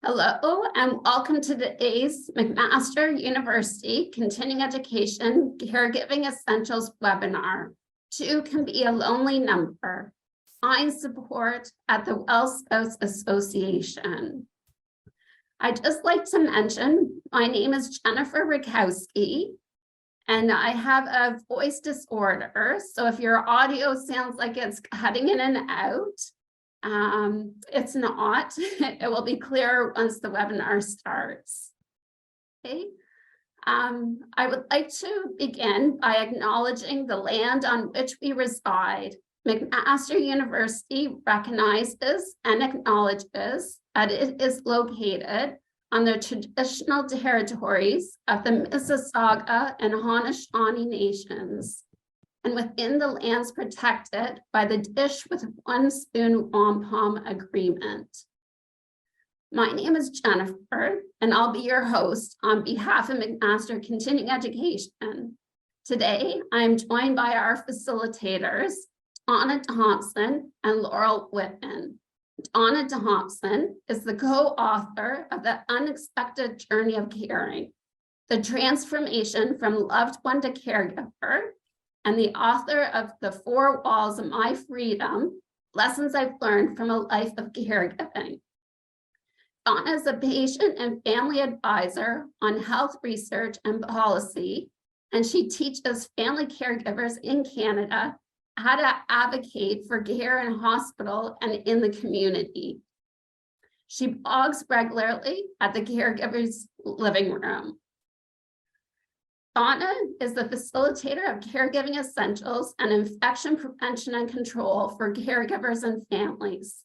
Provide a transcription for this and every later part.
Hello and welcome to today's McMaster University Continuing Education Caregiving Essentials webinar. Two can be a lonely number. Find support at the WellSpouse Association. I'd just like to mention, my name is Jennifer Rakowski and I have a voice disorder. So if your audio sounds like it's cutting in and out, it's not. It will be clear once the webinar starts. Okay. I would like to begin by acknowledging the land on which we reside. McMaster University recognizes and acknowledges that it is located on the traditional territories of the Mississauga and Haudenosaunee nations, and within the lands protected by the Dish with One Spoon Wampum Agreement. My name is Jennifer, and I'll be your host on behalf of McMaster Continuing Education. Today, I'm joined by our facilitators, Donna Thompson and Laurel Whitman. Donna Thompson is the co-author of The Unexpected Journey of Caring, the transformation from loved one to caregiver, and the author of The Four Walls of My Freedom, Lessons I've Learned from a Life of Caregiving. Donna is a patient and family advisor on health research and policy, and she teaches family caregivers in Canada how to advocate for care in hospital and in the community. She blogs regularly at the Caregivers Living Room. Donna is the facilitator of Caregiving Essentials and Infection Prevention and Control for Caregivers and Families,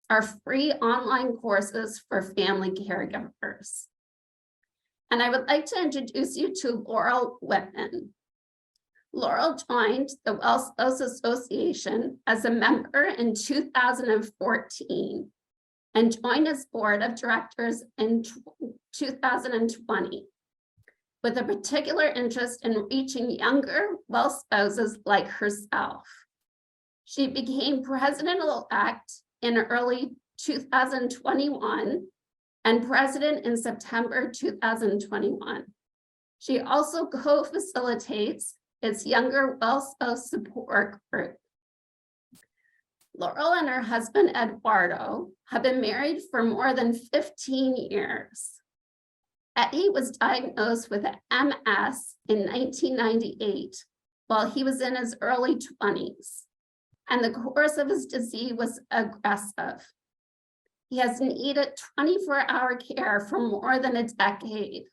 our free online courses for family caregivers. And I would like to introduce you to Laurel Whitman. Laurel joined the WellSpouse Association as a member in 2014 and joined its board of directors in 2020. With a particular interest in reaching younger WellSpouses like herself. She became president-elect in early 2021 and president in September 2021. She also co-facilitates its Younger WellSpouse Support Group. Laurel and her husband, Eduardo, have been married for more than 15 years. Eddie was diagnosed with MS in 1998 while he was in his early 20s, and the course of his disease was aggressive. He has needed 24-hour care for more than a decade.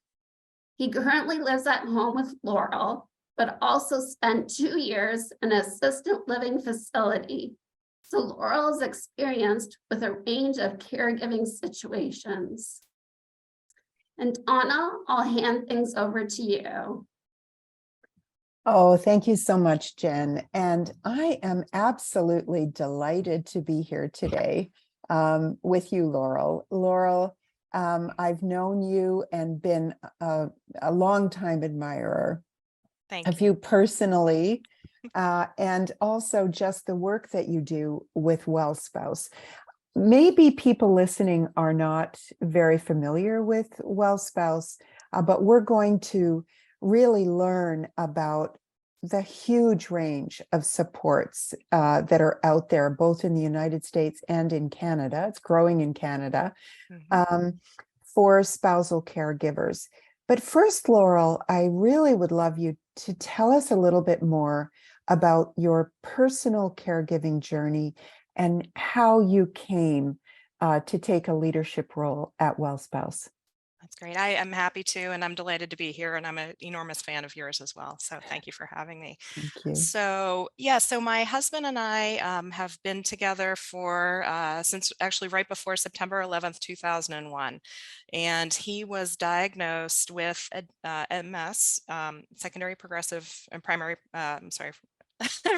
He currently lives at home with Laurel, but also spent 2 years in an assisted living facility. So Laurel is experienced with a range of caregiving situations. And Donna, I'll hand things over to you. Oh, thank you so much, Jen. And I am absolutely delighted to be here today with you, Laurel. Laurel, I've known you and been a long-time admirer of you personally, and also just the work that you do with WellSpouse. Maybe people listening are not very familiar with WellSpouse, but we're going to really learn about the huge range of supports that are out there, both in the United States and in Canada. It's growing in Canada, for spousal caregivers. But first, Laurel, I really would love you to tell us a little bit more about your personal caregiving journey and how you came to take a leadership role at WellSpouse. That's great. I am happy to, and I'm delighted to be here, and I'm an enormous fan of yours as well. So thank you for having me. Thank you. So my husband and I have been together for since actually right before September 11th, 2001. And he was diagnosed with MS, secondary progressive and primary,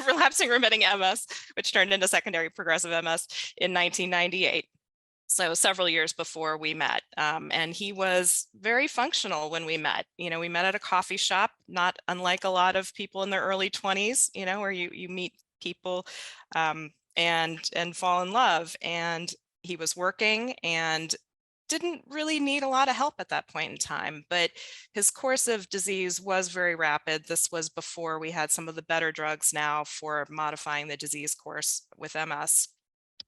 relapsing remitting MS, which turned into secondary progressive MS in 1998. So several years before we met, and he was very functional when we met. We met at a coffee shop, not unlike a lot of people in their early 20s, where you meet people and fall in love. And he was working, and didn't really need a lot of help at that point in time, but his course of disease was very rapid. This was before we had some of the better drugs now for modifying the disease course with MS.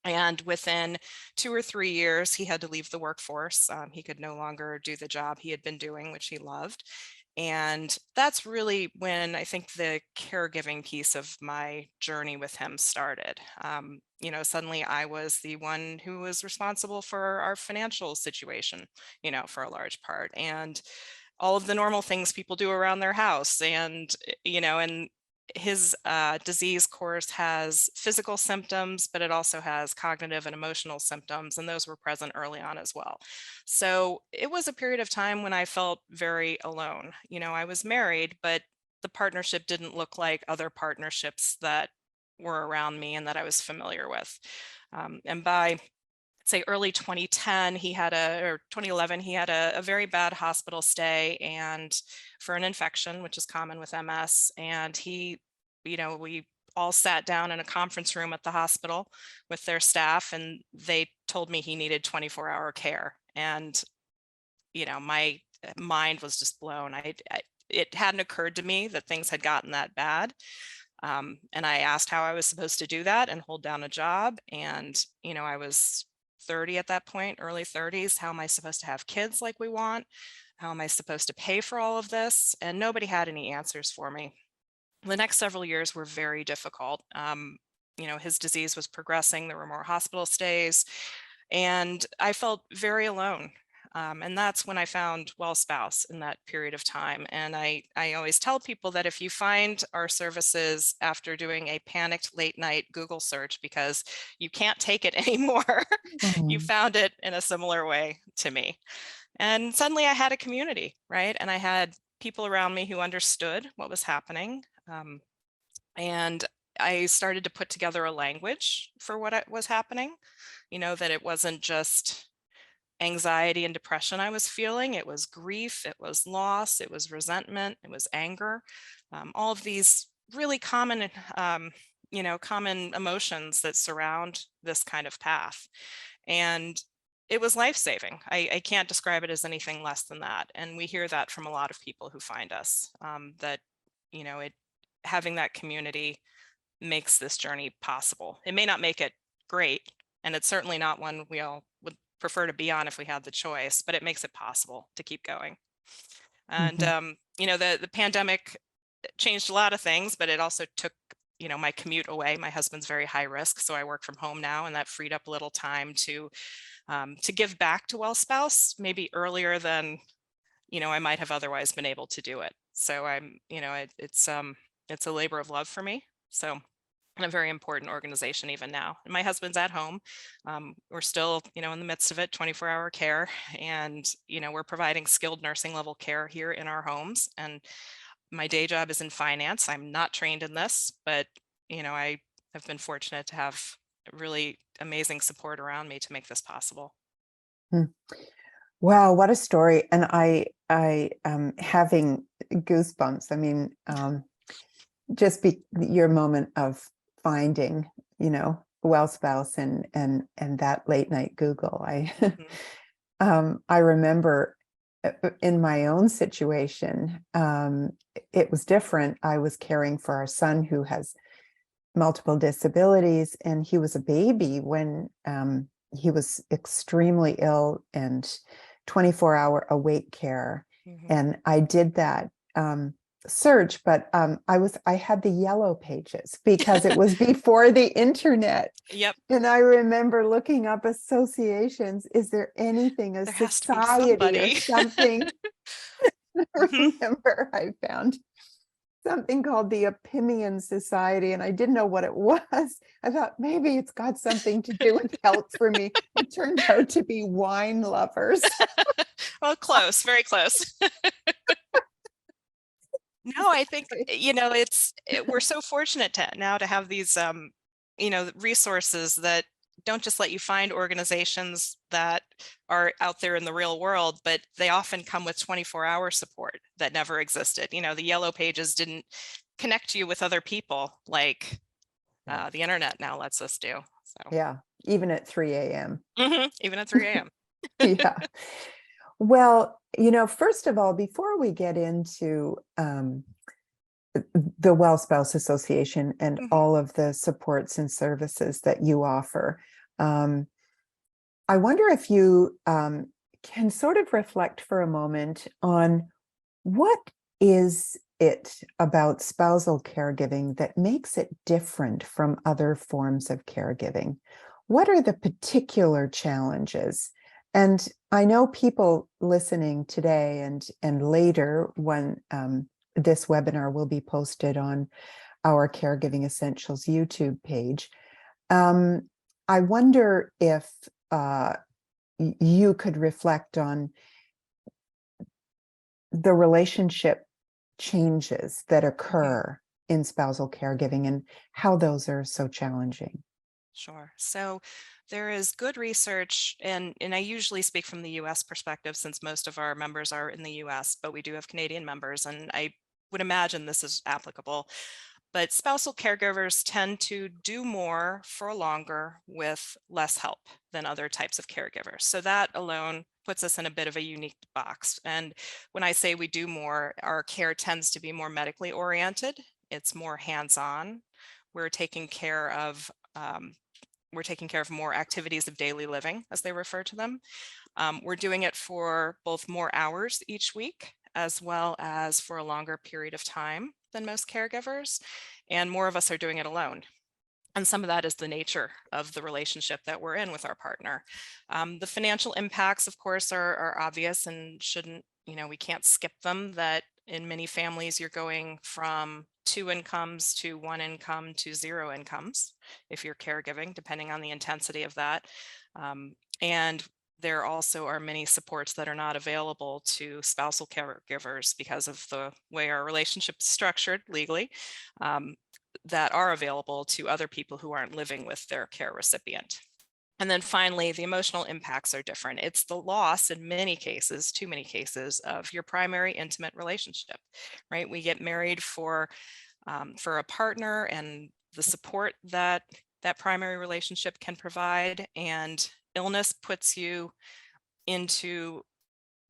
And within 2 or 3 years, he had to leave the workforce. He could no longer do the job he had been doing, which he loved. And that's really when I think the caregiving piece of my journey with him started. Suddenly I was the one who was responsible for our financial situation, for a large part, and all of the normal things people do around their house. And his disease course has physical symptoms, but it also has cognitive and emotional symptoms, and those were present early on as well. So it was a period of time when I felt very alone. I was married, but the partnership didn't look like other partnerships that were around me and that I was familiar with. And by say early 2010, or 2011, he had a very bad hospital stay and for an infection, which is common with MS. And we all sat down in a conference room at the hospital with their staff, and they told me he needed 24-hour care. And, my mind was just blown. It hadn't occurred to me that things had gotten that bad. And I asked how I was supposed to do that and hold down a job. And, I was 30 at that point, early 30s. How am I supposed to have kids like we want? How am I supposed to pay for all of this? And nobody had any answers for me. The next several years were very difficult. His disease was progressing. There were more hospital stays, and I felt very alone. And that's when I found WellSpouse in that period of time. And I always tell people that if you find our services after doing a panicked late night Google search because you can't take it anymore, you Mhm. found it in a similar way to me. And suddenly I had a community, right? And I had people around me who understood what was happening. And I started to put together a language for what was happening, that it wasn't just anxiety and depression I was feeling. It was grief, it was loss, it was resentment, it was anger, all of these really common emotions that surround this kind of path. And it was life-saving. I can't describe it as anything less than that. And we hear that from a lot of people who find us, that, having that community makes this journey possible. It may not make it great, and it's certainly not one we all would prefer to be on if we had the choice, but it makes it possible to keep going. And Mhm. the pandemic changed a lot of things, but it also took my commute away. My husband's very high risk, so I work from home now, and that freed up a little time to give back to WellSpouse maybe earlier than I might have otherwise been able to do it. So it's a labor of love for me. So, and a very important organization even now. And my husband's at home. We're still, in the midst of it, 24-hour care. And, we're providing skilled nursing level care here in our homes. And my day job is in finance. I'm not trained in this, but, I have been fortunate to have really amazing support around me to make this possible. Mm. Wow, what a story. And I am having goosebumps. I mean, just your moment of finding, WellSpouse and that late night Google. Mhm. I remember in my own situation, it was different. I was caring for our son who has multiple disabilities, and he was a baby when he was extremely ill and 24-hour awake care. Mhm. And I did that search, but I had the yellow pages because it was before the internet. Yep. And I remember looking up associations. Is there anything, a There has to be society or somebody. something? I Mhm. remember I found something called the Opimian Society, and I didn't know what it was. I thought maybe it's got something to do with health for me. It turned out to be wine lovers. Well, close, very close. No, I think, we're so fortunate to have these, resources that don't just let you find organizations that are out there in the real world, but they often come with 24-hour support that never existed. The yellow pages didn't connect you with other people like Yeah. the internet now lets us do. So, Yeah, even at 3 a.m. even at 3 a.m. Yeah. Well, first of all, before we get into the Well Spouse Association and Mhm. all of the supports and services that you offer, I wonder if you can sort of reflect for a moment on what is it about spousal caregiving that makes it different from other forms of caregiving? What are the particular challenges? And I know people listening today and later when this webinar will be posted on our Caregiving Essentials YouTube page. I wonder if you could reflect on the relationship changes that occur in spousal caregiving and how those are so challenging. Sure. So there is good research, and I usually speak from the US perspective since most of our members are in the US, but we do have Canadian members, and I would imagine this is applicable. But spousal caregivers tend to do more for longer with less help than other types of caregivers. So that alone puts us in a bit of a unique box. And when I say we do more, our care tends to be more medically oriented. It's more hands-on. We're taking care of more activities of daily living, as they refer to them. We're doing it for both more hours each week, as well as for a longer period of time than most caregivers. And more of us are doing it alone. And some of that is the nature of the relationship that we're in with our partner. The financial impacts, of course, are obvious and shouldn't, we can't skip them, that in many families, you're going from 2 incomes to 1 income to 0 incomes if you're caregiving, depending on the intensity of that. And there also are many supports that are not available to spousal caregivers because of the way our relationship is structured legally, that are available to other people who aren't living with their care recipient. And then finally, the emotional impacts are different. It's the loss in many cases, too many cases, of your primary intimate relationship, right? We get married for a partner and the support that that primary relationship can provide, and illness puts you into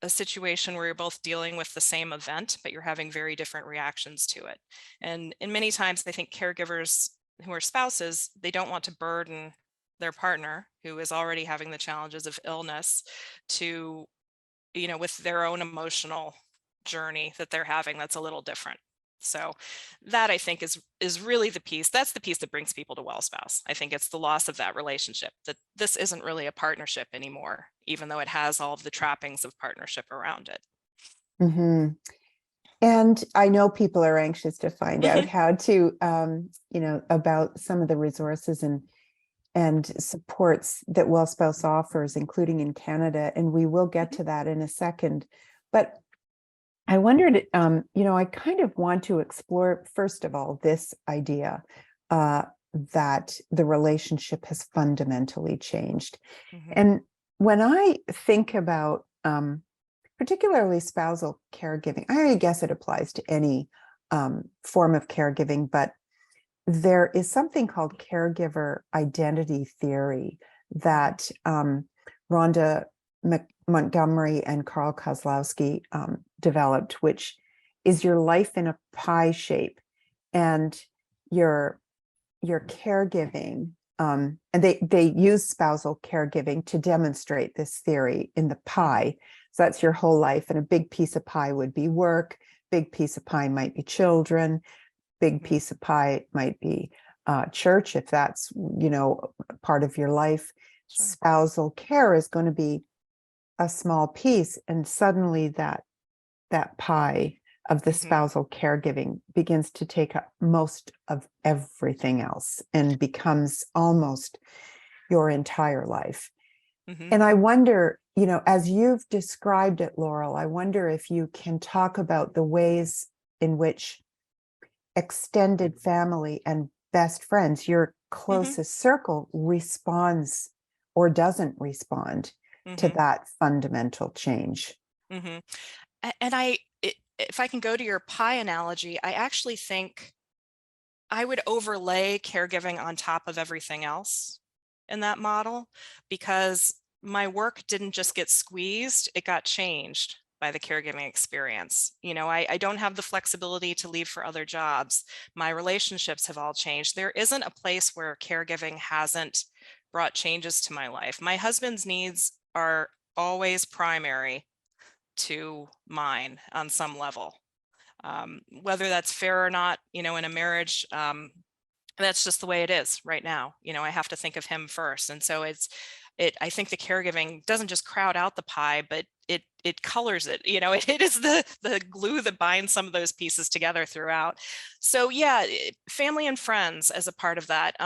a situation where you're both dealing with the same event, but you're having very different reactions to it. And many times, I think caregivers who are spouses, they don't want to burden their partner who is already having the challenges of illness to, with their own emotional journey that they're having that's a little different. So that, I think, is really the piece. That's the piece that brings people to Well Spouse. I think it's the loss of that relationship, that this isn't really a partnership anymore, even though it has all of the trappings of partnership around it. Mm-hmm. And I know people are anxious to find out how to, about some of the resources and supports that Well Spouse offers, including in Canada. And we will get to that in a second. But I wondered, I kind of want to explore, first of all, this idea that the relationship has fundamentally changed. And when I think about particularly spousal caregiving, I guess it applies to any form of caregiving, but there is something called caregiver identity theory that Rhonda Montgomery and Carl Kozlowski developed, which is your life in a pie shape, and your caregiving. And they use spousal caregiving to demonstrate this theory in the pie. So that's your whole life, and a big piece of pie would be work. Big piece of pie might be children. Big piece of pie might be church, if that's part of your life. Sure. Spousal care is going to be a small piece, and suddenly that pie of the spousal caregiving begins to take up most of everything else and becomes almost your entire life. And I wonder, as you've described it, Laurel, I wonder if you can talk about the ways in which extended family and best friends, your closest circle, responds or doesn't respond to that fundamental change. And if I can go to your pie analogy, I actually think I would overlay caregiving on top of everything else in that model, because my work didn't just get squeezed, it got changed by the caregiving experience. I don't have the flexibility to leave for other jobs. My relationships have all changed. There isn't a place where caregiving hasn't brought changes to my life. My husband's needs are always primary to mine on some level. Whether that's fair or not, in a marriage, that's just the way it is right now. I have to think of him first. And so I think the caregiving doesn't just crowd out the pie, but it colors it. It is the glue that binds some of those pieces together throughout. So yeah, family and friends as a part of that.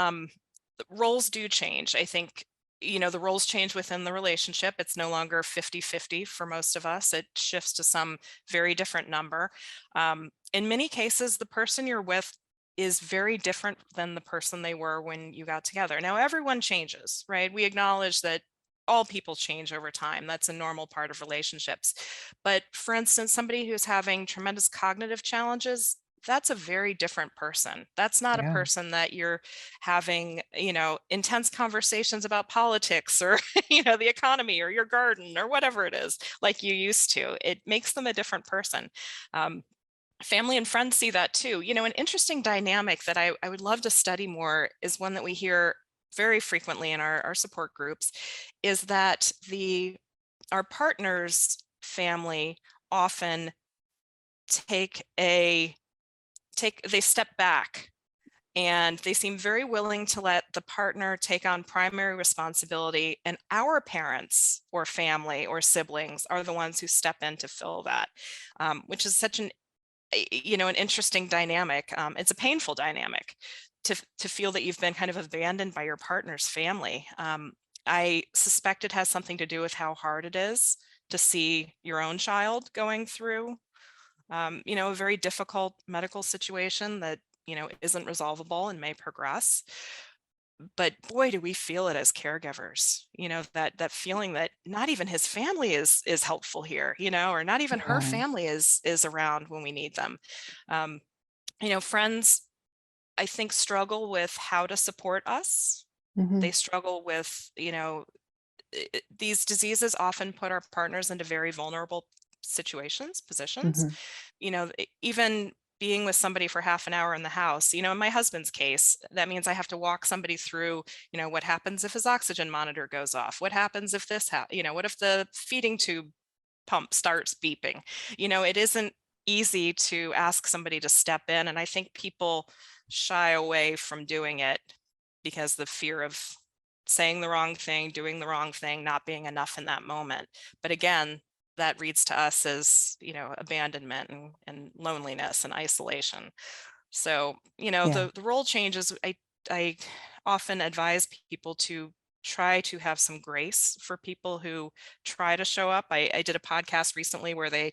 Roles do change. I think, the roles change within the relationship. It's no longer 50-50 for most of us. It shifts to some very different number. In many cases, the person you're with is very different than the person they were when you got together. Now, everyone changes, right? We acknowledge that all people change over time. That's a normal part of relationships. But for instance, somebody who's having tremendous cognitive challenges, that's a very different person. That's not a Yeah. person that you're having, intense conversations about politics or, the economy or your garden or whatever it is like you used to. It makes them a different person. Family and friends see that too. An interesting dynamic that I would love to study more is one that we hear very frequently in our support groups, is that our partner's family often they step back, and they seem very willing to let the partner take on primary responsibility, and our parents or family or siblings are the ones who step in to fill that, which is such an interesting dynamic. It's a painful dynamic to feel that you've been kind of abandoned by your partner's family. I suspect it has something to do with how hard it is to see your own child going through, a very difficult medical situation that, isn't resolvable and may progress. But boy, do we feel it as caregivers, that feeling that not even his family is helpful here, or not even her Yeah. family is around when we need them. Friends, I think, struggle with how to support us. Mhm. They struggle with, these diseases often put our partners into very vulnerable positions. Mhm. Even being with somebody for half an hour in the house, in my husband's case, that means I have to walk somebody through, what happens if his oxygen monitor goes off? What happens if what if the feeding tube pump starts beeping? It isn't easy to ask somebody to step in. And I think people shy away from doing it because the fear of saying the wrong thing, doing the wrong thing, not being enough in that moment. But again, that reads to us as, abandonment and loneliness and isolation. So, Yeah. the role changes. I often advise people to try to have some grace for people who try to show up. I did a podcast recently where the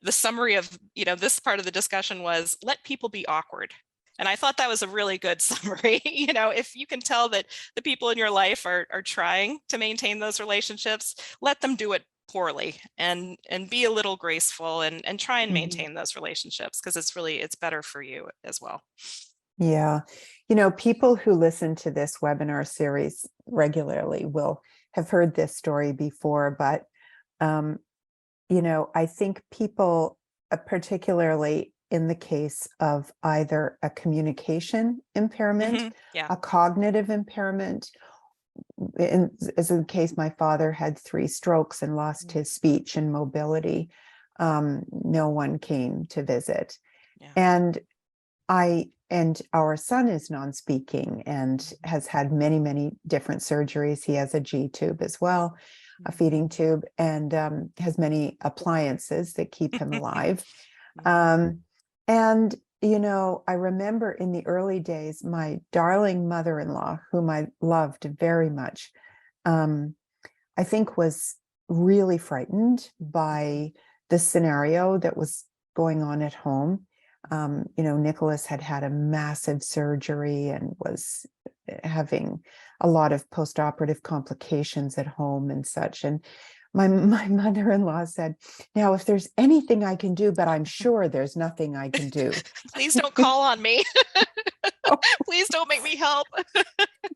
summary of, this part of the discussion was, let people be awkward. And I thought that was a really good summary. If you can tell that the people in your life are trying to maintain those relationships, let them do it poorly and be a little graceful and try and Mhm. maintain those relationships, because it's better for you as well. Yeah. People who listen to this webinar series regularly will have heard this story before, but, I think people, particularly in the case of either a communication impairment, Yeah. a cognitive impairment, as in the case, my father had 3 strokes and lost his speech and mobility. No one came to visit. Yeah. And our son is non-speaking and has had many, many different surgeries. He has a G tube as well, a feeding tube, and has many appliances that keep him alive. And, I remember in the early days, my darling mother-in-law, whom I loved very much, I think was really frightened by the scenario that was going on at home. Nicholas had a massive surgery and was having a lot of postoperative complications at home and such. And my mother-in-law said, now, if there's anything I can do, but I'm sure there's nothing I can do. Please don't call on me. Oh. Please don't make me help.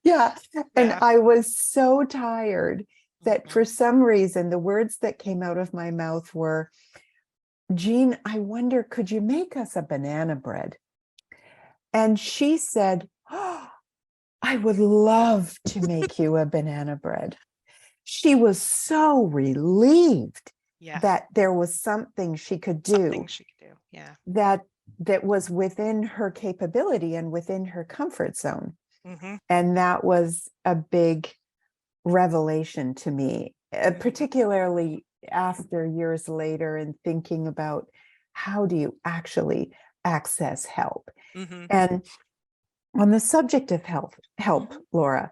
Yeah. And Yeah. I was so tired that for some reason, the words that came out of my mouth were, Jean, I wonder, could you make us a banana bread? And she said, oh, I would love to make you a banana bread. She was so relieved Yeah. that there was something she could do Something she could do. Yeah. that was within her capability and within her comfort zone. Mm-hmm. And that was a big revelation to me, particularly after years later and thinking about how do you actually access help. Mm-hmm. And on the subject of help, Laura,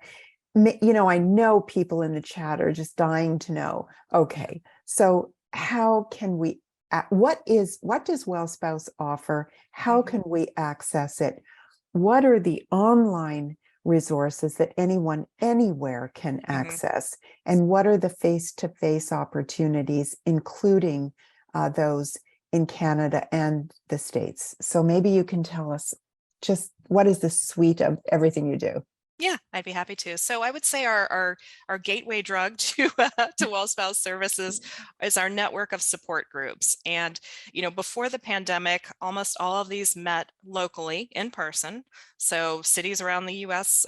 I know people in the chat are just dying to know, okay, so how can we, what does WellSpouse offer? How can we access it? What are the online resources that anyone anywhere can access? And what are the face-to-face opportunities, including those in Canada and the States? So maybe you can tell us just what is the suite of everything you do? Yeah, I'd be happy to. So I would say our gateway drug to WellSpouse services is our network of support groups. And before the pandemic, almost all of these met locally in person. So cities around the U.S.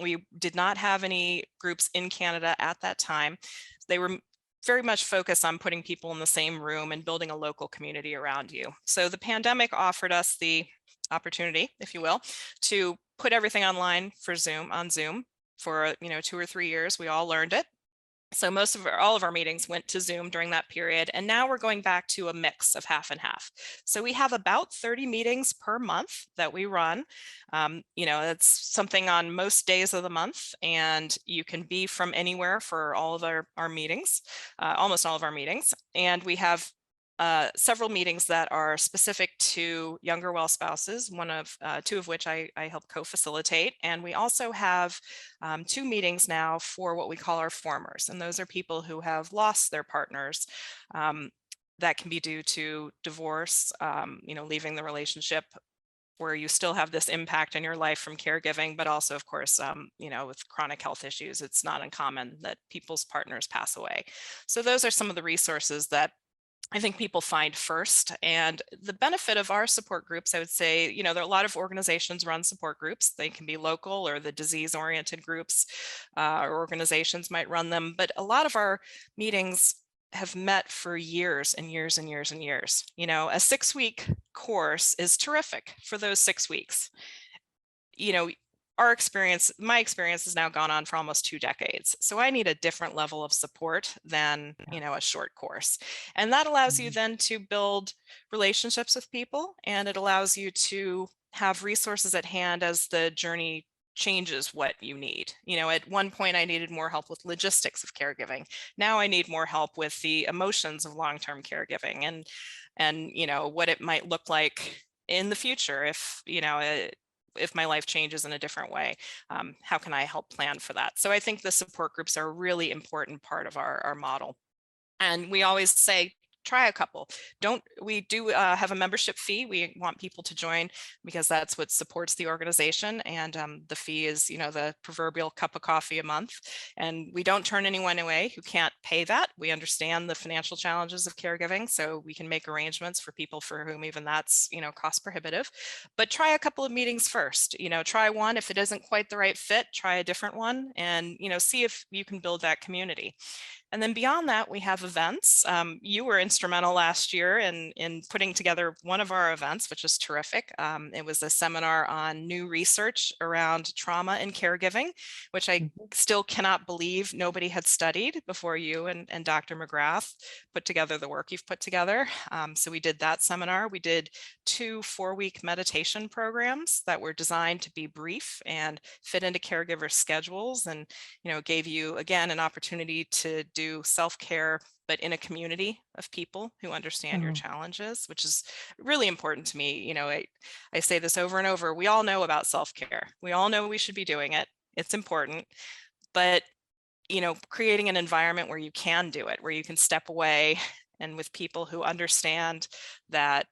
We did not have any groups in Canada at that time. They were very much focused on putting people in the same room and building a local community around you. So the pandemic offered us the opportunity, if you will, to put everything online on Zoom for 2 or 3 years. We all learned it. So all of our meetings went to Zoom during that period. And now we're going back to a mix of half and half. So we have about 30 meetings per month that we run. It's something on most days of the month, and you can be from anywhere for all of our meetings, almost all of our meetings. And we have several meetings that are specific to younger well spouses, two of which I help co-facilitate. And we also have 2 meetings now for what we call our formers. And those are people who have lost their partners. That can be due to divorce, leaving the relationship, where you still have this impact in your life from caregiving, but also, of course, with chronic health issues, it's not uncommon that people's partners pass away. So those are some of the resources that I think people find first. And the benefit of our support groups, I would say, there are a lot of organizations run support groups. They can be local, or the disease-oriented groups or organizations might run them. But a lot of our meetings have met for years and years and years and years. A 6-week course is terrific for those 6 weeks. My experience has now gone on for almost 2 decades. So I need a different level of support than, a short course. And that allows you then to build relationships with people, and it allows you to have resources at hand as the journey changes what you need. At one point I needed more help with logistics of caregiving. Now I need more help with the emotions of long-term caregiving and what it might look like in the future if my life changes in a different way. How can I help plan for that? So I think the support groups are a really important part of our model. And we always say, try a couple. We do have a membership fee. We want people to join because that's what supports the organization. And the fee is, the proverbial cup of coffee a month. And we don't turn anyone away who can't pay that. We understand the financial challenges of caregiving, so we can make arrangements for people for whom even that's, cost prohibitive. But try a couple of meetings first. Try one. If it isn't quite the right fit, try a different one, and see if you can build that community. And then beyond that, we have events. You were instrumental last year in putting together one of our events, which is terrific. It was a seminar on new research around trauma and caregiving, which I still cannot believe nobody had studied before you and Dr. McGrath put together the work you've put together. So we did that seminar. We did 2 4-week meditation programs that were designed to be brief and fit into caregiver schedules, and gave you, again, an opportunity to do self-care, but in a community of people who understand your challenges, which is really important to me. I say this over and over. We all know about self-care. We all know we should be doing it. It's important. But, creating an environment where you can do it, where you can step away, and with people who understand that,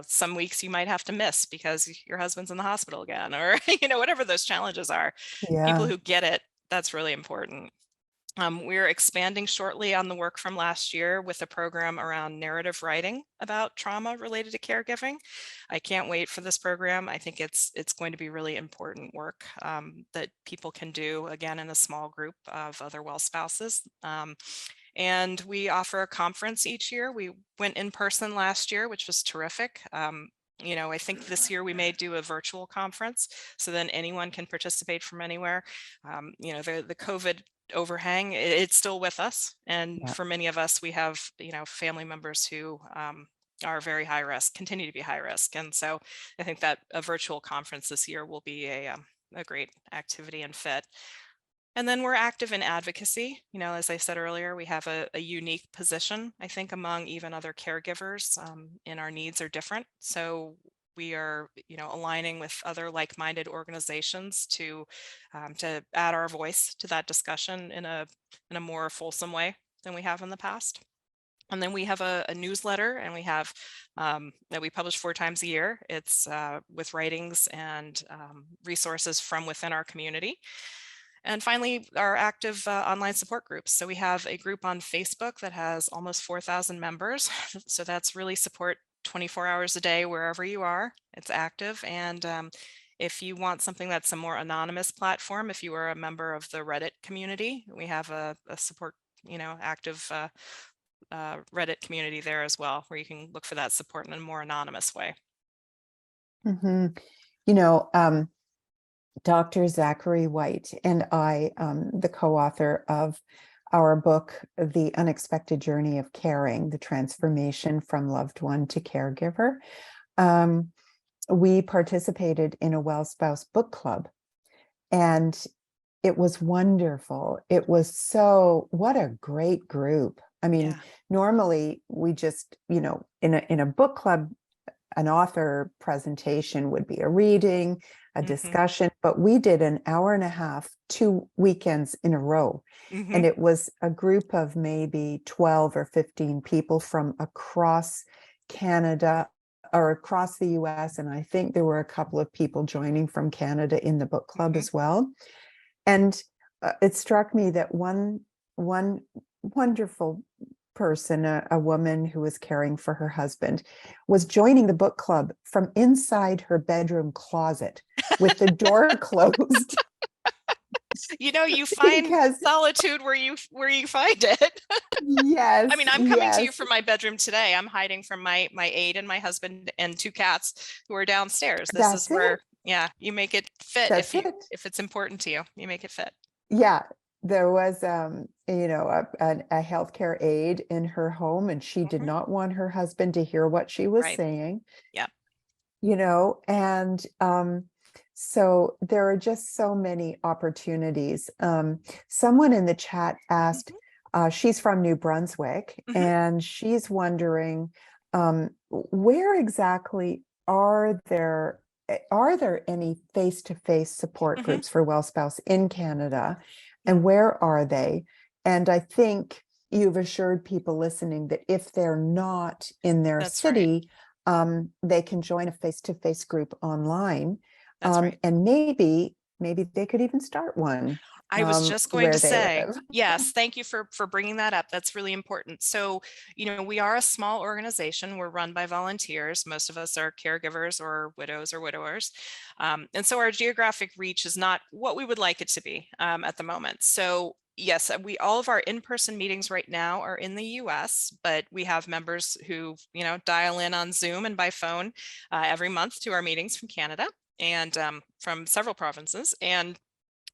some weeks you might have to miss because your husband's in the hospital again, or, whatever those challenges are. People who get it, that's really important. We're expanding shortly on the work from last year with a program around narrative writing about trauma related to caregiving. I can't wait for this program. I think it's going to be really important work that people can do, again, in a small group of other well spouses. And we offer a conference each year. We went in person last year, which was terrific. You know, I think this year we may do a virtual conference so then anyone can participate from anywhere. You know, the COVID overhang, it's still with us. And Yeah. for many of us, we have, you know, family members who are very high risk, continue to be high risk. And so I think that a virtual conference this year will be a great activity and fit. And then we're active in advocacy. You know, as I said earlier, we have a unique position, I think, among even other caregivers, and our needs are different. So we are, you know, aligning with other like-minded organizations to add our voice to that discussion in a more fulsome way than we have in the past. And then we have a newsletter, and we have that we publish 4 times a year. It's with writings and resources from within our community. And finally, our active online support groups. So we have a group on Facebook that has almost 4,000 members. So that's really support 24 hours a day, wherever you are. It's active. And if you want something that's a more anonymous platform, if you are a member of the Reddit community, we have a support, you know, active Reddit community there as well, where you can look for that support in a more anonymous way. You know, Dr. Zachary White and I, the co-author of our book, The Unexpected Journey of Caring, the Transformation from Loved One to Caregiver, we participated in a Well Spouse book club, and it was wonderful. It was what a great group. I mean, Yeah. normally we just, you know, in a book club, an author presentation would be a reading, a discussion, but we did an hour and a half, 2 weekends in a row. And it was a group of maybe 12 or 15 people from across Canada or across the US. And I think there were a couple of people joining from Canada in the book club as well. And it struck me that one wonderful person, a woman who was caring for her husband, was joining the book club from inside her bedroom closet with the door closed. You know, you find Because solitude where you find it. yes, I mean, I'm coming to you yes, from my bedroom today. I'm hiding from my aide and my husband and 2 cats who are downstairs. This is that's where, it. yeah, you make it fit That's it. if it's important to you. You make it fit. Yeah, there was you know, a healthcare aide in her home, and she did not want her husband to hear what she was Right. saying. Yeah. You know, and so there are just so many opportunities. Someone in the chat asked, she's from New Brunswick, and she's wondering, where exactly are there any face-to-face support groups for Well Spouse in Canada, and where are they? And I think you've assured people listening that if they're not in their That's right. city, they can join a face-to-face group online. That's right. And maybe they could even start one. I was just going where to they say, live. yes, thank you for bringing that up. That's really important. So, you know, we are a small organization. We're run by volunteers. Most of us are caregivers or widows or widowers. And so our geographic reach is not what we would like it to be at the moment. So yes, all of our in-person meetings right now are in the US, but we have members who, you know, dial in on Zoom and by phone every month to our meetings from Canada and from several provinces. And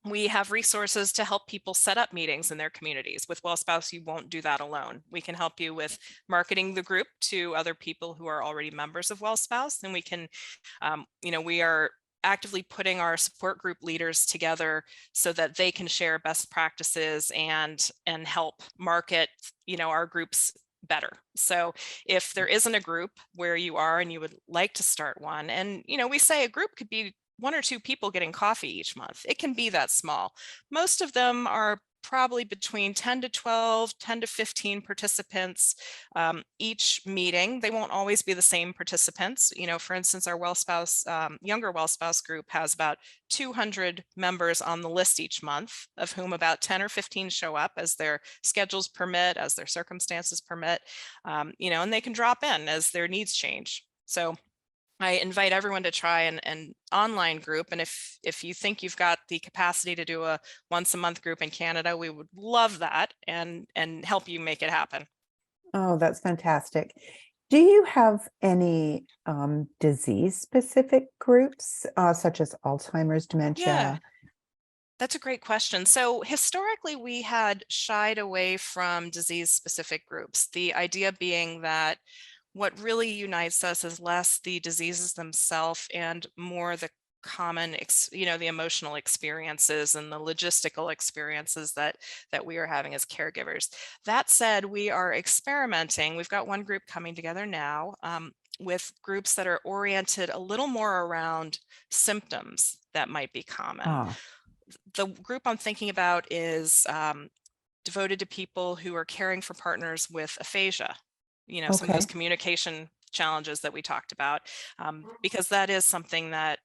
we have resources to help people set up meetings in their communities. With Well Spouse, you won't do that alone. We can help you with marketing the group to other people who are already members of Well Spouse. And we can, you know, we are actively putting our support group leaders together so that they can share best practices and help market, you know, our groups better. So if there isn't a group where you are and you would like to start one, and, you know, we say a group could be 1 or 2 people getting coffee each month. It can be that small. Most of them are probably between 10 to 12, 10 to 15 participants each meeting. They won't always be the same participants. You know, for instance, our well spouse, younger well spouse group has about 200 members on the list each month, of whom about 10 or 15 show up as their schedules permit, as their circumstances permit, you know, and they can drop in as their needs change. So I invite everyone to try an online group. And if you think you've got the capacity to do a once a month group in Canada, we would love that and help you make it happen. Oh, that's fantastic. Do you have any disease-specific groups, such as Alzheimer's, dementia? Yeah, that's a great question. So historically, we had shied away from disease-specific groups. The idea being that what really unites us is less the diseases themselves and more the common, you know, the emotional experiences and the logistical experiences that we are having as caregivers. That said, we are experimenting. We've got one group coming together now with groups that are oriented a little more around symptoms that might be common. Ah, The group I'm thinking about is devoted to people who are caring for partners with aphasia, you know, some of those okay. communication challenges that we talked about, because that is something that,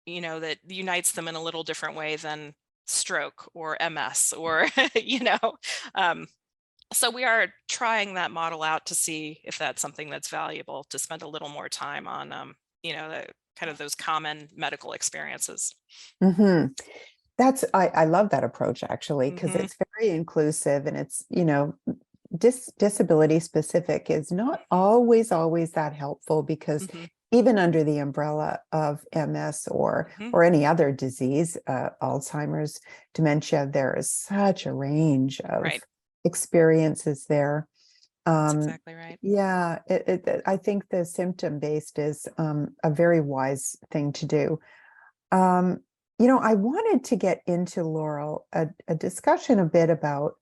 you know, that unites them in a little different way than stroke or MS or, you know, so we are trying that model out to see if that's something that's valuable to spend a little more time on, you know, the kind of those common medical experiences. Hmm. I love that approach, actually, because Mhm. it's very inclusive and it's, you know, disability specific is not always that helpful, because Mhm. even under the umbrella of MS Mhm. or any other disease, Alzheimer's, dementia, there is such a range of Right. experiences there. That's Um, exactly right. yeah, I think the symptom based is a very wise thing to do. Um, you know, I wanted to get into, Laurel, a discussion a bit about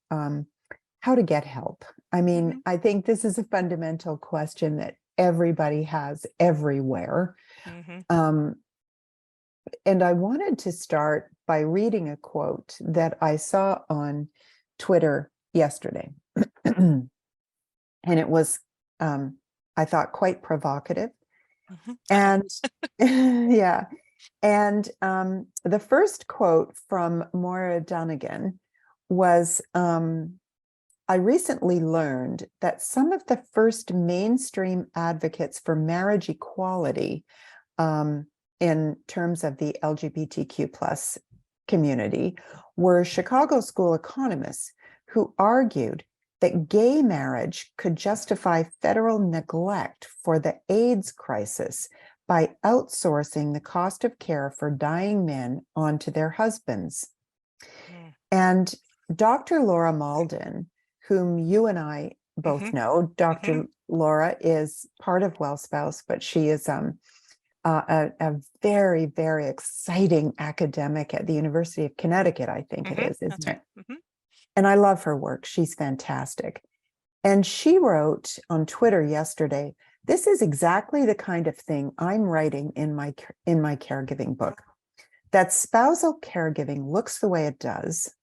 how to get help. I mean, Mhm. I think this is a fundamental question that everybody has everywhere. Mhm. Um, and I wanted to start by reading a quote that I saw on Twitter yesterday. And it was, I thought, quite provocative. Mhm. Uh-oh. And yeah. And the first quote from Moira Donegan was, I recently learned that some of the first mainstream advocates for marriage equality, in terms of the LGBTQ plus community, were Chicago school economists who argued that gay marriage could justify federal neglect for the AIDS crisis by outsourcing the cost of care for dying men onto their husbands. Mm. And Dr. Laura Malden, whom you and I both Mhm. know, Mhm. Dr. Laura is part of WellSpouse, but she is a very, very exciting academic at the University of Connecticut, I think it Mhm. is, That's isn't right. it? Mhm. And I love her work. She's fantastic. And she wrote on Twitter yesterday, "This is exactly the kind of thing I'm writing in my caregiving book. That spousal caregiving looks the way it does,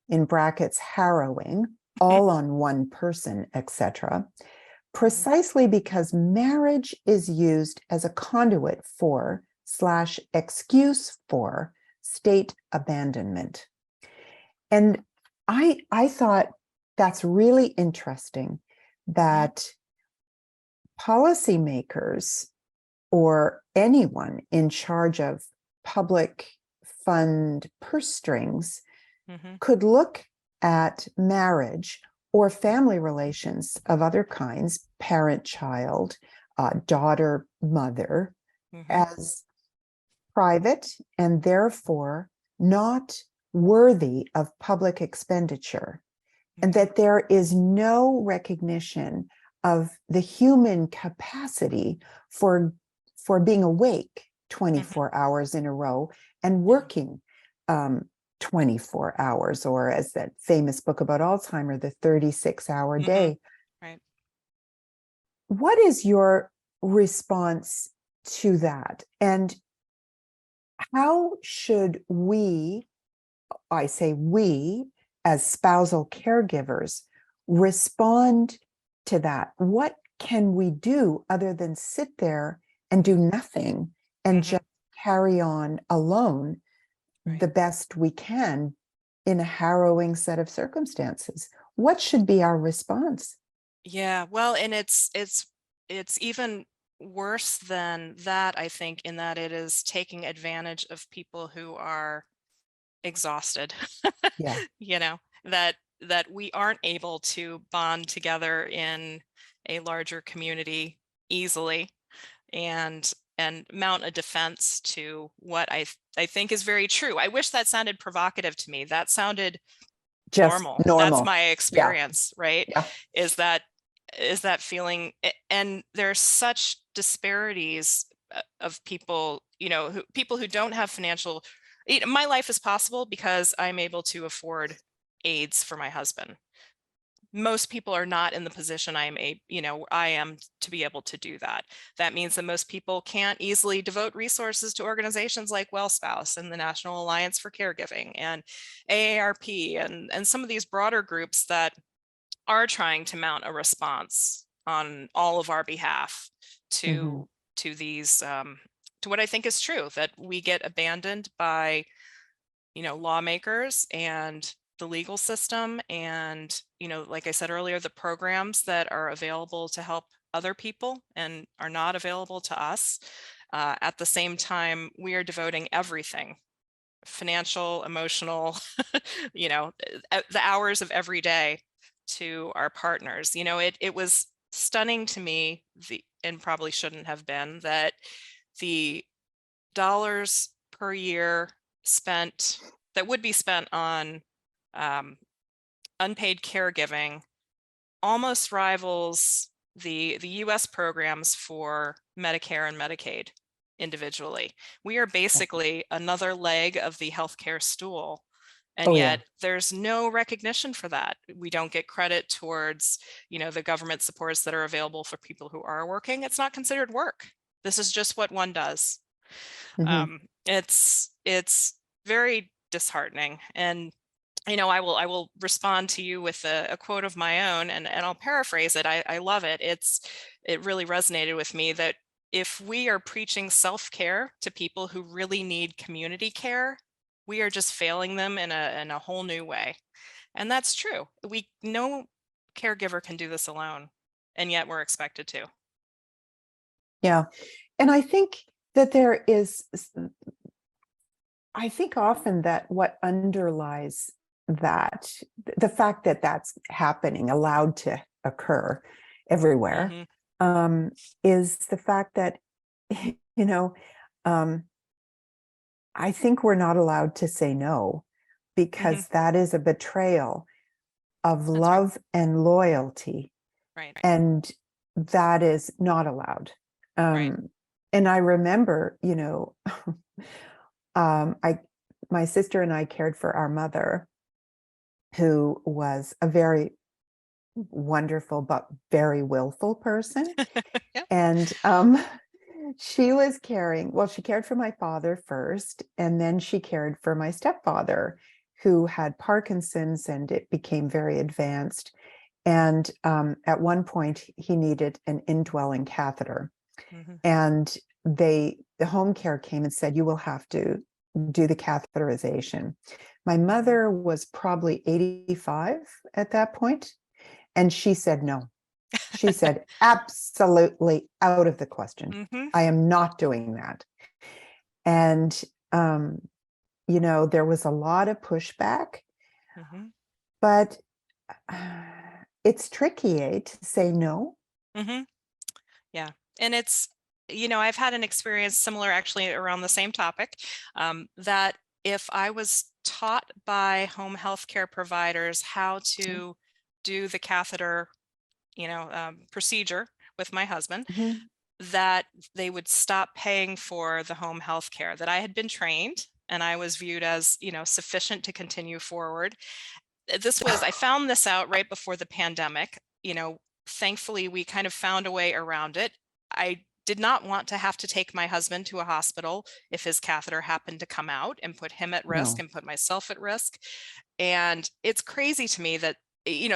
in brackets harrowing, all on one person, etc., Mhm. precisely because marriage is used as a conduit for / excuse for state abandonment." And I thought that's really interesting Mhm. that policymakers or anyone in charge of public fund purse strings Mhm. could look at marriage or family relations of other kinds, parent child, daughter mother, Mhm. as private and therefore not worthy of public expenditure, and Mhm. that there is no recognition of the human capacity for being awake Mhm. 24 hours in a row and Yeah. working 24 hours, or as that famous book about Alzheimer, the 36-hour Mhm. day. Right. What is your response to that? And how should we, I say we, as spousal caregivers respond to that? What can we do other than sit there and do nothing and Mhm. just carry on alone Right. the best we can in a harrowing set of circumstances? What should be our response? Yeah, well, and it's even worse than that, I think, in that it is taking advantage of people who are exhausted. Yeah. You know, that we aren't able to bond together in a larger community easily and mount a defense to what I think is very true. I wish that sounded provocative to me. That sounded Just normal. That's normal. my Yeah. experience, right? Yeah. Is that feeling, and there's such disparities of people, people who don't have financial, my life is possible because I'm able to afford aids for my husband. Most people are not in the position I am to be able to do that. That means that most people can't easily devote resources to organizations like WellSpouse and the National Alliance for Caregiving and AARP and some of these broader groups that are trying to mount a response on all of our behalf Mhm. to these to what I think is true, that we get abandoned by lawmakers and the legal system, and like I said earlier, the programs that are available to help other people and are not available to us. At the same time, we are devoting everything, financial, emotional, the hours of every day to our partners. It was stunning to me, and probably shouldn't have been, that the dollars per year spent that would be spent on um, unpaid caregiving almost rivals the US programs for Medicare and Medicaid individually. We are basically another leg of the healthcare stool. And Oh, yeah. yet there's no recognition for that. We don't get credit towards, the government supports that are available for people who are working. It's not considered work. This is just what one does. Mhm. It's very disheartening. And I will respond to you with a quote of my own, and I'll paraphrase it. I love it. It really resonated with me that if we are preaching self-care to people who really need community care, we are just failing them in a whole new way. And that's true. No caregiver can do this alone, and yet we're expected to. Yeah. And I think that there is, I think often that what underlies that, the fact that that's happening, allowed to occur everywhere, Mhm. is the fact that, you know, um, I think we're not allowed to say no, Mhm. because that is a betrayal of That's right. love and loyalty. Right. And that is not allowed. Right. And I remember, I my sister and I cared for our mother, who was a very wonderful but very willful person. Yeah. And she was caring, well, she cared for my father first, and then she cared for my stepfather, who had Parkinson's, and it became very advanced. And at one point, he needed an indwelling catheter. Mhm. And the home care came and said, you will have to do the catheterization. My mother was probably 85 at that point, and she said no. She said, absolutely out of the question. Mhm. I am not doing that. And, there was a lot of pushback, Mhm. but it's tricky, to say no. Mhm. Yeah. And I've had an experience similar actually around the same topic, that if I was taught by home health care providers how to do the catheter, procedure with my husband, Mhm. that they would stop paying for the home health care, that I had been trained and I was viewed as, sufficient to continue forward. I found this out right before the pandemic. Thankfully we kind of found a way around it. I did not want to have to take my husband to a hospital if his catheter happened to come out and put him at risk No. and put myself at risk. And it's crazy to me that,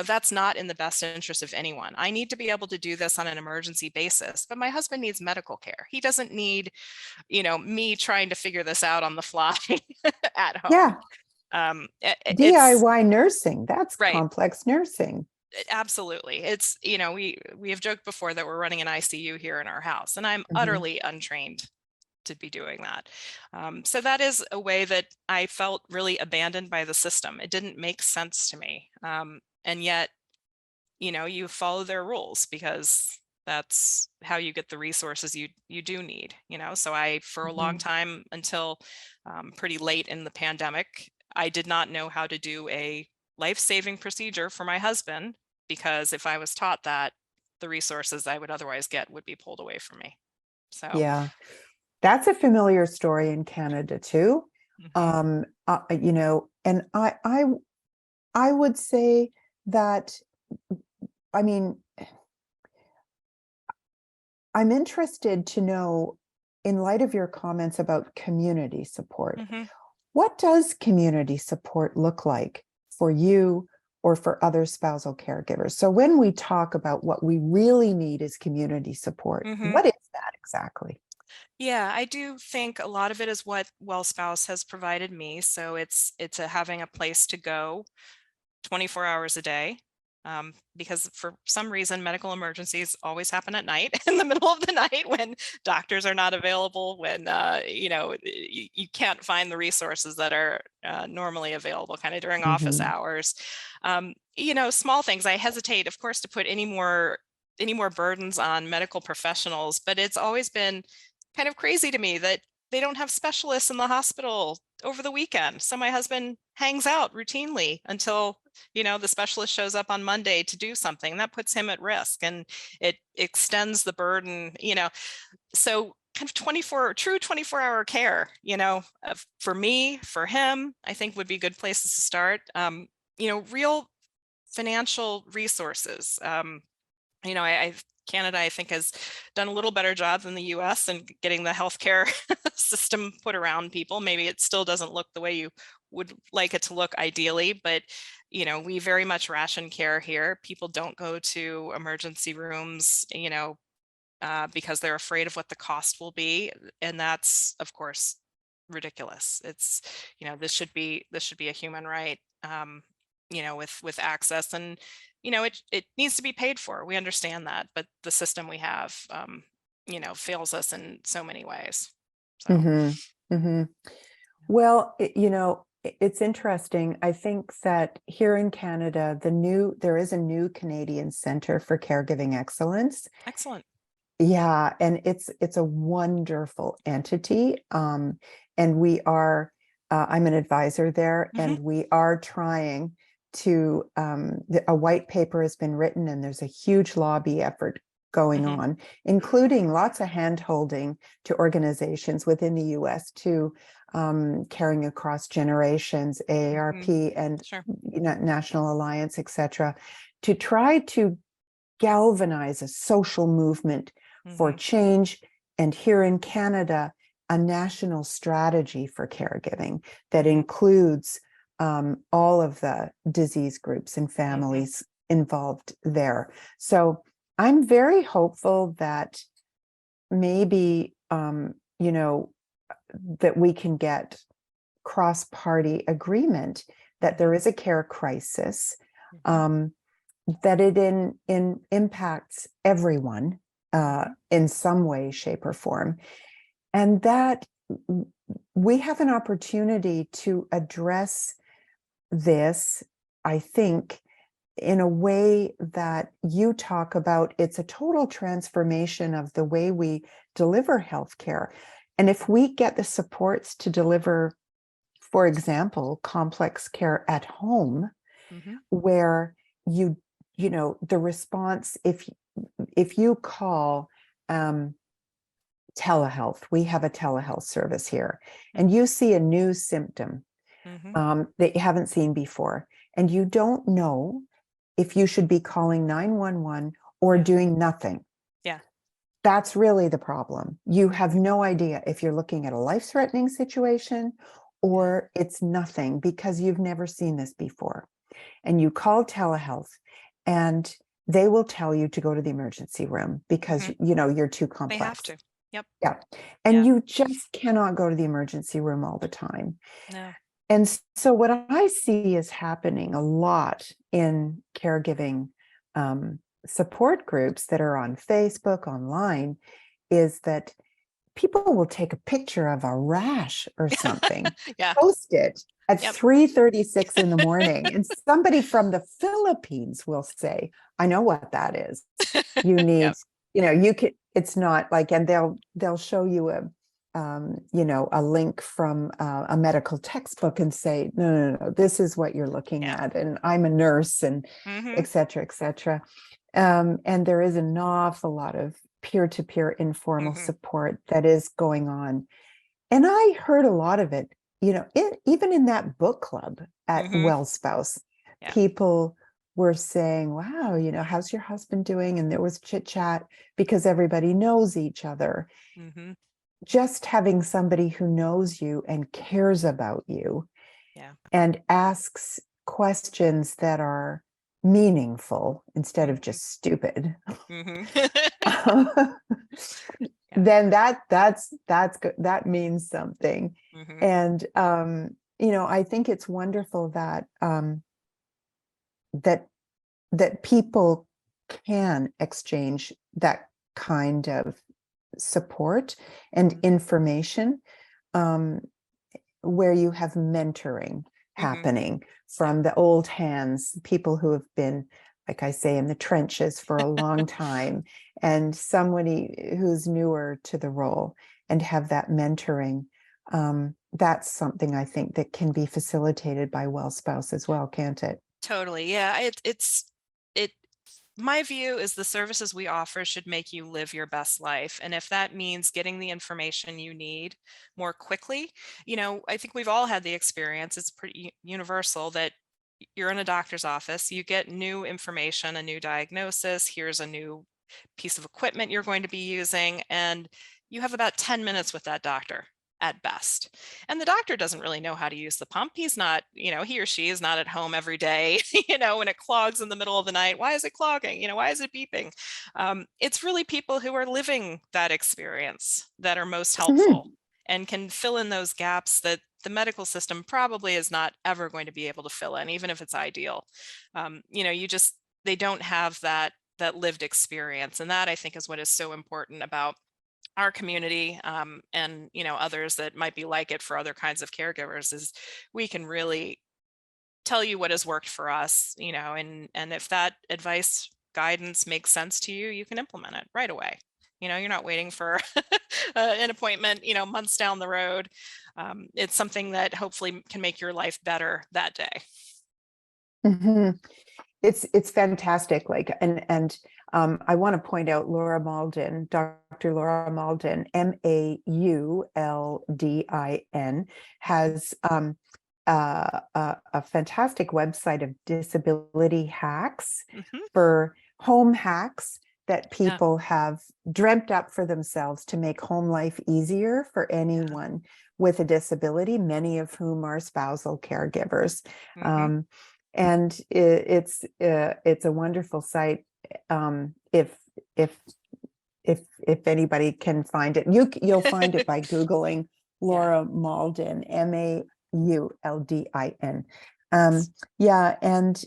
that's not in the best interest of anyone. I need to be able to do this on an emergency basis, but my husband needs medical care. He doesn't need, me trying to figure this out on the fly at home. Yeah, It's DIY nursing, that's right. complex nursing. Absolutely. It's, we have joked before that we're running an ICU here in our house, and I'm Mhm. utterly untrained to be doing that. So that is a way that I felt really abandoned by the system. It didn't make sense to me. And yet, you follow their rules because that's how you get the resources you do need, So I, for a long Mhm. time, until pretty late in the pandemic, I did not know how to do a life-saving procedure for my husband, because if I was taught that, the resources I would otherwise get would be pulled away from me. So, Yeah, that's a familiar story in Canada too. mhm, And I would say that, I mean, I'm interested to know, in light of your comments about community support, mhm. what does community support look like for you or for other spousal caregivers? So when we talk about what we really need is community support, Mhm. what is that exactly? Yeah, I do think a lot of it is what WellSpouse has provided me. So it's having a place to go 24 hours a day. Because for some reason, medical emergencies always happen at night, in the middle of the night, when doctors are not available, when you can't find the resources that are normally available, kind of during office Mhm. hours. Small things. I hesitate, of course, to put any more burdens on medical professionals, but it's always been kind of crazy to me that they don't have specialists in the hospital over the weekend. So my husband hangs out routinely until, the specialist shows up on Monday to do something. That puts him at risk, and it extends the burden, so kind of 24-hour care, for me, for him, I think would be good places to start. Real financial resources. Canada, I think, has done a little better job than the US in getting the healthcare system put around people. Maybe it still doesn't look the way you would like it to look ideally, but we very much ration care here. People don't go to emergency rooms, because they're afraid of what the cost will be, and that's, of course, ridiculous. It's, this should be a human right, with access, and it needs to be paid for. We understand that, but the system we have, fails us in so many ways. So, Mhm. Mhm. Well, it's interesting. I think that here in Canada, there is a new Canadian Center for Caregiving Excellence. excellent. Yeah, and it's a wonderful entity. And I'm an advisor there, Hmm. and we are trying to, a white paper has been written, and there's a huge lobby effort going Hmm. on, including lots of hand holding to organizations within the US to, Caring Across Generations, Hmm. AARP, and Sure. National Alliance, etc., to try to galvanize a social movement for Hmm. change, and here in Canada, a national strategy for caregiving that Hmm. includes, all of the disease groups and Hmm. families involved there. So I'm very hopeful that maybe, that we can get cross-party agreement that there is a care crisis, Hmm. um, that it in impacts everyone, Hmm. in some way, shape, or form, and that we have an opportunity to address this, I think, in a way that you talk about. It's a total transformation of the way we deliver healthcare. And if we get the supports to deliver, for example, complex care at home, Hmm. where you the response, if you call, telehealth, we have a telehealth service here, and you see a new symptom, Hmm. that you haven't seen before, and you don't know if you should be calling 911 or Yeah. doing nothing. Yeah. That's really the problem. You have no idea if you're looking at a life-threatening situation or it's nothing because you've never seen this before. And you call telehealth and they will tell you to go to the emergency room because, you're too They have complex. to. Yep. Yeah. And Yeah. you just cannot go to the emergency room all the time. No. And so what I see is happening a lot in caregiving support groups that are on Facebook, online, is that people will take a picture of a rash or something, Yeah. post it at Yep. 3:36 in the morning, and somebody from the Philippines will say, "I know what that is. You need, Yep. you could. It's not like," and they'll show you a link from a medical textbook and say, no, this is what you're looking Yeah. at, and I'm a nurse, and et cetera, et cetera. And there is an awful lot of peer-to-peer informal support that is going on. And I heard a lot of it, even in that book club at WellSpouse, Yeah. people were saying, wow, how's your husband doing? And there was chit chat because everybody knows each other. Just having somebody who knows you and cares about you and asks questions that are meaningful instead of just stupid. Then that's good. That means something. And I think it's wonderful that that people can exchange that kind of support and information, where you have mentoring happening from the old hands, people who have been, like I say, in the trenches for a long time, and somebody who's newer to the role, and have that mentoring. That's something I think that can be facilitated by WellSpouse as well, can't it? Totally. Yeah. My view is the services we offer should make you live your best life. And if that means getting the information you need more quickly, I think we've all had the experience. It's pretty universal that you're in a doctor's office, you get new information, a new diagnosis, here's a new piece of equipment you're going to be using, and you have about 10 minutes with that doctor at best. And the doctor doesn't really know how to use the pump. He's not, he or she is not at home every day, when it clogs in the middle of the night. Why is it clogging? Why is it beeping? It's really people who are living that experience that are most helpful and can fill in those gaps that the medical system probably is not ever going to be able to fill in, even if it's ideal. They don't have that lived experience. And that, I think, is what is so important about our community, and others that might be like it for other kinds of caregivers, is we can really tell you what has worked for us, and if that advice, guidance makes sense to you, you can implement it right away. You're not waiting for an appointment, months down the road. It's something that hopefully can make your life better that day. It's fantastic. And I want to point out Laura Mauldin, Dr. Laura Mauldin, Mauldin, has a fantastic website of disability hacks for home hacks that people have dreamt up for themselves to make home life easier for anyone with a disability, many of whom are spousal caregivers. And it's a wonderful site. If anybody can find it, you'll find it by Googling Laura Mauldin, Mauldin. And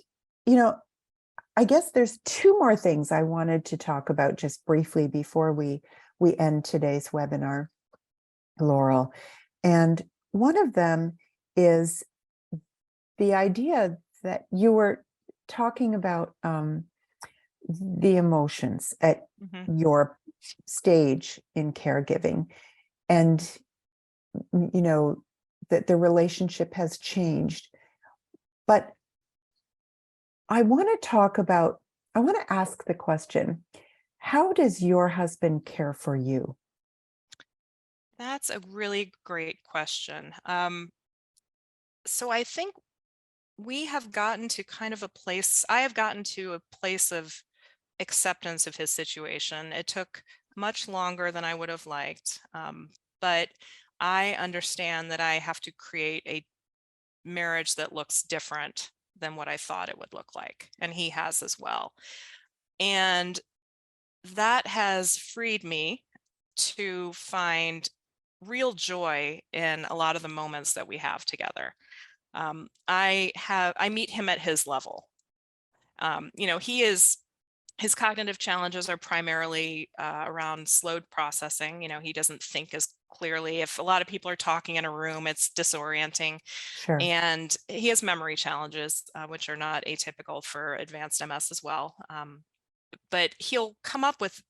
I guess there's two more things I wanted to talk about just briefly before we end today's webinar, Laurel. And one of them is the idea that you were talking about the emotions at your stage in caregiving, and that the relationship has changed. But I want to ask the question, how does your husband care for you? That's a really great question. So I think we have gotten to I have gotten to a place of acceptance of his situation. It took much longer than I would have liked. But I understand that I have to create a marriage that looks different than what I thought it would look like. And he has as well. And that has freed me to find real joy in a lot of the moments that we have together. I meet him at his level. His cognitive challenges are primarily around slowed processing. He doesn't think as clearly. If a lot of people are talking in a room, it's disorienting. Sure. And he has memory challenges, which are not atypical for advanced MS as well. But he'll come up with,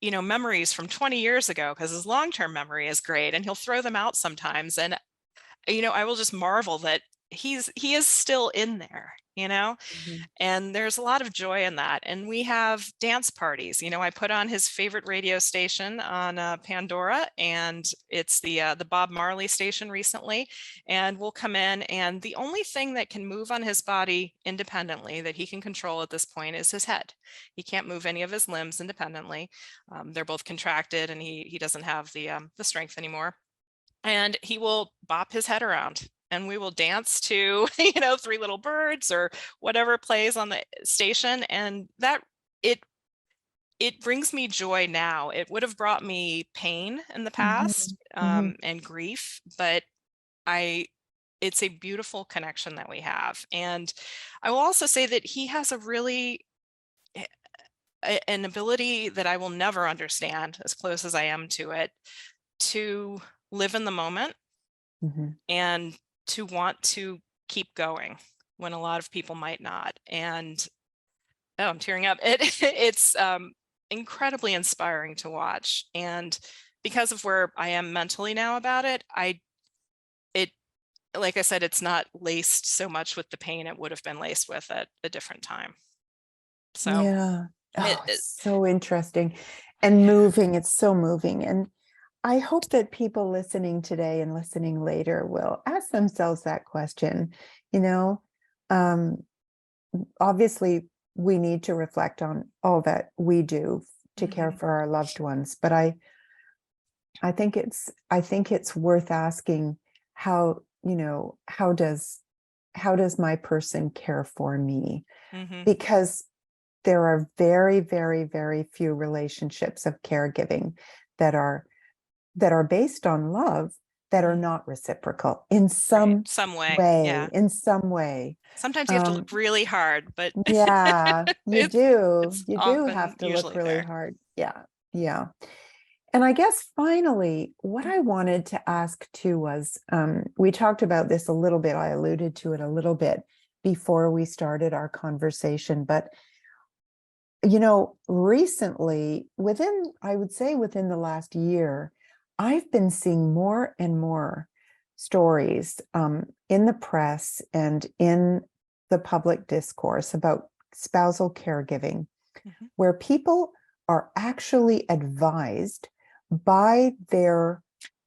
memories from 20 years ago because his long-term memory is great, and he'll throw them out sometimes. And, I will just marvel that he is still in there, Mhm. and there's a lot of joy in that. And we have dance parties. I put on his favorite radio station on Pandora, and it's the Bob Marley station recently. And we'll come in, and the only thing that can move on his body independently that he can control at this point is his head. He can't move any of his limbs independently. They're both contracted, and he doesn't have the strength anymore. And he will bop his head around, and we will dance to, Three Little Birds or whatever plays on the station. And that it brings me joy now. It would have brought me pain in the past, and grief, but it's a beautiful connection that we have. And I will also say that he has a really an ability that I will never understand, as close as I am to it, to live in the moment Mhm. and to want to keep going when a lot of people might not. And I'm tearing up. It's incredibly inspiring to watch. And because of where I am mentally now about it, like I said, it's not laced so much with the pain it would have been laced with at a different time. So Yeah. it, Oh, it's so interesting and moving. It's so moving. And I hope that people listening today and listening later will ask themselves that question. You know, um, obviously, we need to reflect on all that we do to care for our loved ones, but I think it's worth asking how, how does my person care for me? Mhm. Because there are very, very, very few relationships of caregiving that are based on love that are not reciprocal in some Some way, yeah. way. Sometimes you have to look really hard, but Yeah, you it's do. it's You do often have to look usually really there. hard. Yeah, yeah. And I guess finally, what I wanted to ask too was, we talked about this a little bit. I alluded to it a little bit before we started our conversation, but recently, I would say within the last year, I've been seeing more and more stories in the press and in the public discourse about spousal caregiving, Mhm. where people are actually advised by their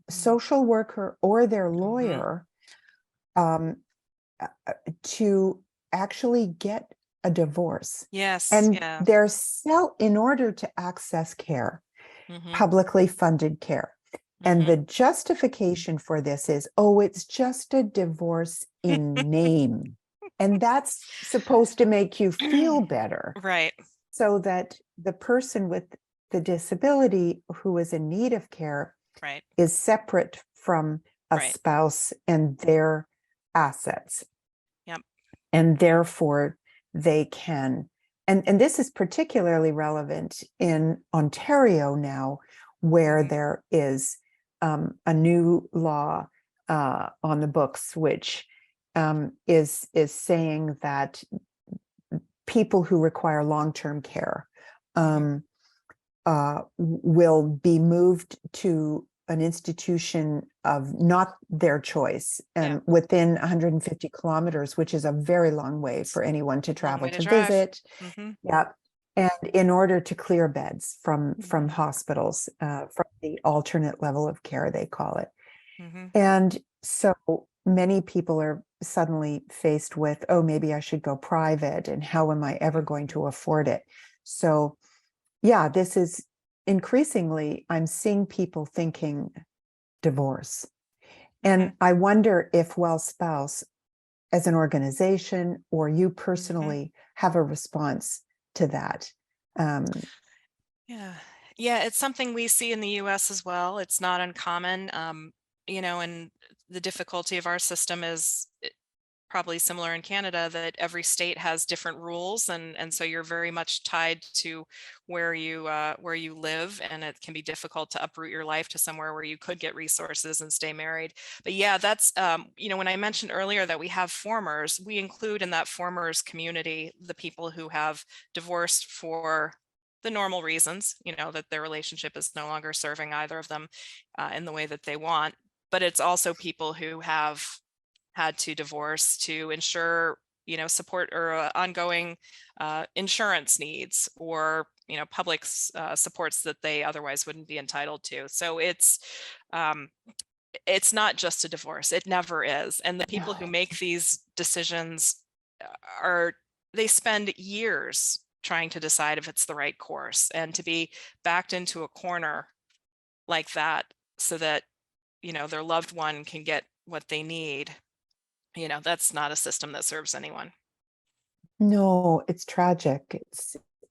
social worker or their lawyer um, to actually get a divorce. Yes, And yeah. they're in order to access care, Mhm, publicly funded care. And mhm. the justification for this is, oh, it's just a divorce in name. And that's supposed to make you feel better, Right, so that the person with the disability who is in need of care right, is separate from a right. spouse and their assets. Yep. And therefore they can, and this is particularly relevant in Ontario now, where Mhm. there is a new law on the books, which is saying that people who require long-term care Mhm. will be moved to an institution of not their choice Yeah. and within 150 kilometers, which is a very long way for anyone to Long travel way to to drive. visit. Mhm, Yeah. And in order to clear beds from mhm, hospitals, from the alternate level of care, they call it. mhm. And so many people are suddenly faced with, oh, maybe I should go private, and how am I ever going to afford it? So yeah, this is increasingly, I'm seeing people thinking divorce. And I wonder if Well Spouse, as an organization, or you personally, have a response to that. Yeah. Yeah, it's something we see in the US as well. It's not uncommon. And the difficulty of our system is probably similar in Canada, that every state has different rules, and so you're very much tied to where you live, and it can be difficult to uproot your life to somewhere where you could get resources and stay married. But yeah, that's when I mentioned earlier that we have formers, we include in that formers community the people who have divorced for the normal reasons, that their relationship is no longer serving either of them in the way that they want. But it's also people who have had to divorce to ensure, support or ongoing insurance needs, or, public supports that they otherwise wouldn't be entitled to. So it's not just a divorce. It never is. And the people who make these decisions they spend years trying to decide if it's the right course, and to be backed into a corner like that so that, their loved one can get what they need. That's not a system that serves anyone. No, it's tragic.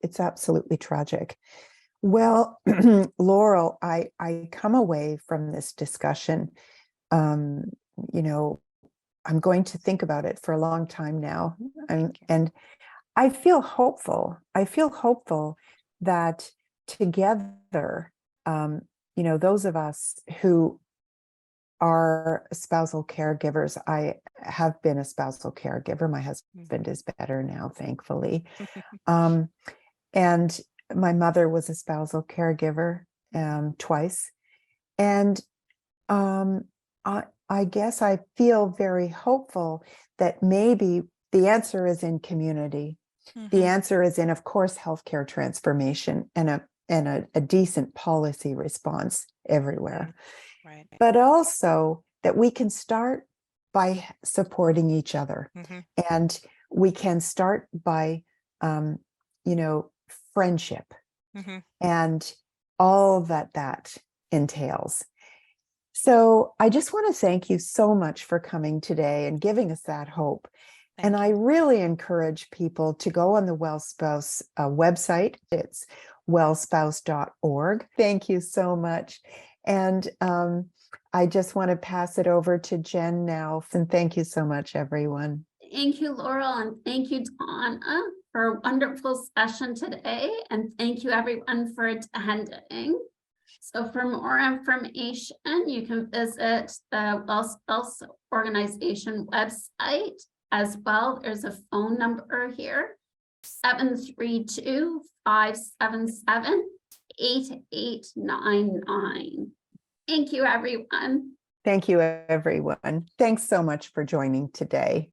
It's absolutely tragic. Well, Laurel, I come away from this discussion, I'm going to think about it for a long time now. And I feel hopeful. I feel hopeful that together, those of us who are spousal caregivers, I have been a spousal caregiver. My husband is better now, thankfully. And my mother was a spousal caregiver twice. And I guess I feel very hopeful that maybe the answer is in community. The answer is in, of course, healthcare transformation and a decent policy response everywhere. Right. But also that we can start by supporting each other. And we can start by, friendship and all that entails. So I just want to thank you so much for coming today and giving us that hope. And I really encourage people to go on the Well Spouse website. It's wellspouse.org. Thank you so much. And I just want to pass it over to Jen now. And thank you so much, everyone. Thank you, Laurel, and thank you, Donna, for a wonderful session today. And thank you, everyone, for attending. So for more information, you can visit the Well Spouse organization website as well. There's a phone number here, 732-577-8899. Thank you, everyone. Thank you, everyone. Thanks so much for joining today.